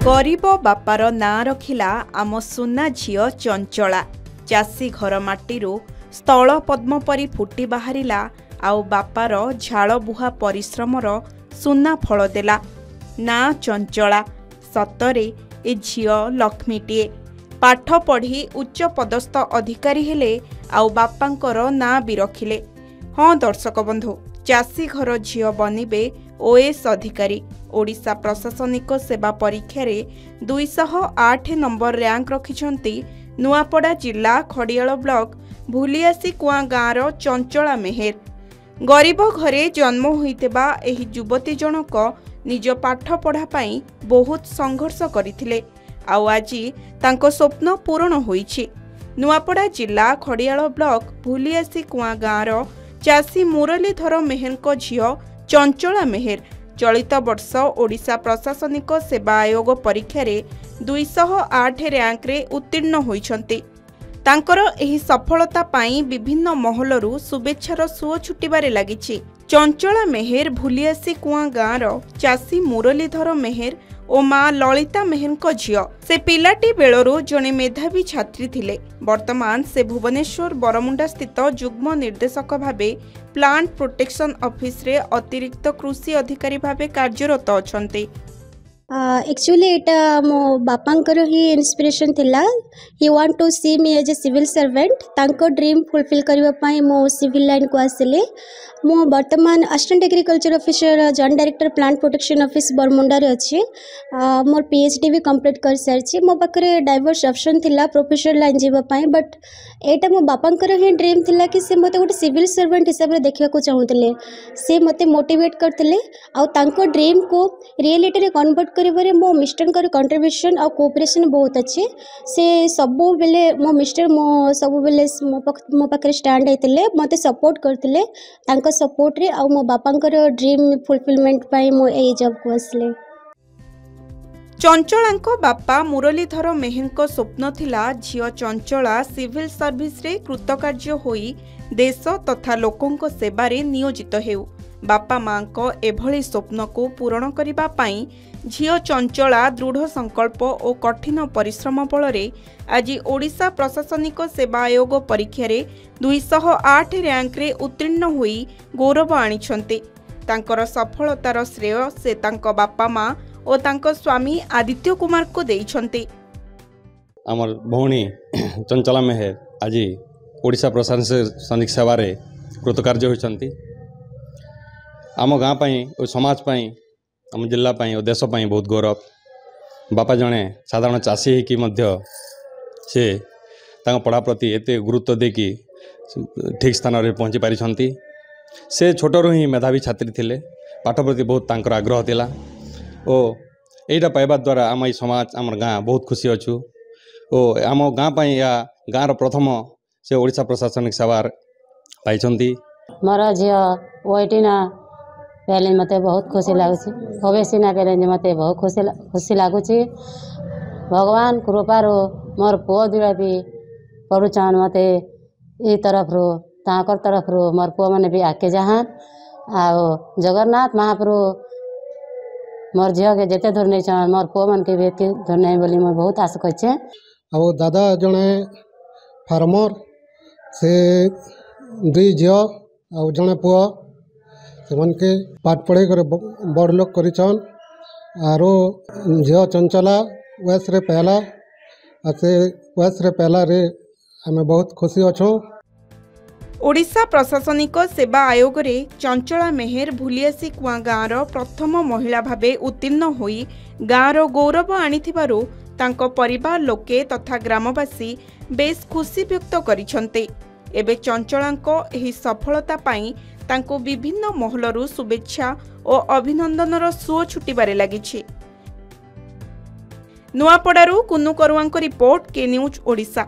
गरीब बापार ना रखिला आम सुना झियो चंचला। चाषी घर माटीरू स्थल पद्म परी फुटी बाहरिला आउ बापार झाल बुहा परिश्रमर सुना फल देला। ना चंचला सतरे ए झियो लक्ष्मीटीए पाठ पढ़ी उच्च पदस्थ अधिकारी हेले आउ बापांकर ना भी रखिले। हाँ दर्शक बंधु, चाषी घर झियो बनिबे ओएस अधिकारी। ओडिशा प्रशासनिक सेवा परीक्षा रे 208 नंबर रैंक रखिछंती नुआपड़ा जिला खड़ियाल ब्लॉक भूलियासी कुआं गाँव चंचला मेहेर। गरीब घरे जन्म होइतेबा एही युवती जनक निज पाठ पढ़ा पाई बहुत संघर्ष करथिले आउ आजी तांको स्वप्न पूर्ण होईछि। नुआपड़ा जिला खड़ियाल ब्लॉक भूलियासी कुआं गाँव चाषी मुरलीधर मेहेरको झियो चंचला मेहेर चलित वर्ष ओडिशा प्रशासनिक सेवा आयोग परीक्षा रे 208 रैंक रे उत्तीर्ण होइछंती। तांकर एही सफलता पाई विभिन्न महलरू शुभेच्छार सुओ छुटिबारे लागिछि। चंचला मेहेर भूलियासी कुआं गाँव चाषी मुरलीधर मेहेर ओ माँ ललिता मेहेरको झियो। से पिलाटी बेलरू जणे मेधावी छात्री थिले। वर्तमान से भुवनेश्वर बरमुंडा स्थित जुग्म निर्देशक भावे प्लांट प्रोटेक्शन ऑफिस रे अतिरिक्त कृषि अधिकारी भावे कार्यरत अछंती। एक्चुअली एटा मो बापांकर ही इंस्पिरेशन थिला। He want to see me as a civil servant. तांको ड्रीम फुलफिल करबा पई मो सिविल लाइन को आसिले। मो वर्तमान assistant agriculture officer joint director plant protection office Baramunda रे अछि। मोर पीएचडी भी कंप्लीट कर सारछि। मो पाखरे डाइवर्स ऑप्शन थिला प्रोफेसर लाइन जीवा पई, बट एटा मो बापांकर ही ड्रीम थिला कि से मते गोटे सिविल सर्वेंट हिसाब रे देखिया को चाहुतले। से मते मोटिवेट करथिले आ तांको ड्रीम को रियलिटी रे कन्वर्ट करिबारे मो मिस्टर कंट्रीब्यूशन और कोऑपरेशन बहुत अच्छे। से सबु बेले मो मिस्टर मो सबु बेले मो पाखरे स्टैंड हेतिले, मते सपोर्ट करथिले। तांको सपोर्ट रे आ मो बापांकर ड्रीम फुलफिलमेंट पाई मो ए जॉब को आसले। चंचलांको बापा मुरलीधर मेहेरको स्वप्न थिला झियो चंचला सिविल सर्विस रे कृतकार्य होई देश तथा लोकंको सेवारे नियोजित हेउ। बापा मां को एभली स्वप्न को पूरण करिबा पाई झियो चंचला दृढ़ संकल्प और कठिन परिश्रम बल रे आज ओडिशा प्रशासनिक सेवा आयोग परीक्षा रे 208 रैंक रे उत्तीर्ण होई गौरव आनिछंती। तांकर सफलतार श्रेय से तांको बापा मां और तांको स्वामी आदित्य कुमार को देइछंती। आमर भौणी चंचला मेहेर आज ओडिशा प्रशासनिक सेवा रे कृतकार्य होइछंती। आम गाँ पाई और समाज पाई आम जिला पाई और देश पाई बहुत गौरव। बापा जड़े साधारण चाषी होकि से पढ़ा प्रति एते गुरुत्व देकी ठीक स्थान रे पहुँची पारिछंती। से छोटरू ही मेधावी छात्री थिले। पाठ प्रति बहुत तांकर आग्रह थिला और एटा पाइबा द्वारा आम ई समाज आम गाँ बहुत खुशी अच्छु। और आम गाँ पाई या गाँर प्रथम से ओडिशा प्रशासनिक सेवा पाइछंती। मोर झियो ओइटिना पहले मते बहुत खुशी लागुछि। भविष्य ना पहले मते बहुत खुशी लागुछि। भगवान कृपारो मोर पुओ दुरा भी पढ़ुछन। मते ई तरफ रो ताकर तरफ रो मोर पुओ माने भी आके जहान आ जगन्नाथ महाप्रभु मोर झियो के जेते धर नै छन मोर पुओ मन के भी धर नै बोली मोर बहुत आशा करछे। आ दादा जने फार्मर से दुई झियो आ जने पुओ मन के पाठ पढ़े कर बड़ लोग करिछन। आरो झियो चंचला वैस रे पहला से वैस रे पहला रे हमें बहुत खुशी अच्छो। ओडिशा प्रशासनिक सेवा आयोग रे चंचला मेहेर भूलियासी कुआं गाँव प्रथम महिला भावे उत्तीर्ण होई गाँव गौरव आनिथिबारु तांको परिवार लोके तथा ग्रामवासी बेस खुशी व्यक्त करिछन्ते। एबे चंचलांको एही सफलता पाई तांको विभिन्न महलरू शुभेच्छा और अभिनंदनर सुओ छुटिबारे लागिछि। नुआपड़ारू कुन्नू करुआंको रिपोर्ट के न्यूज ओडिशा।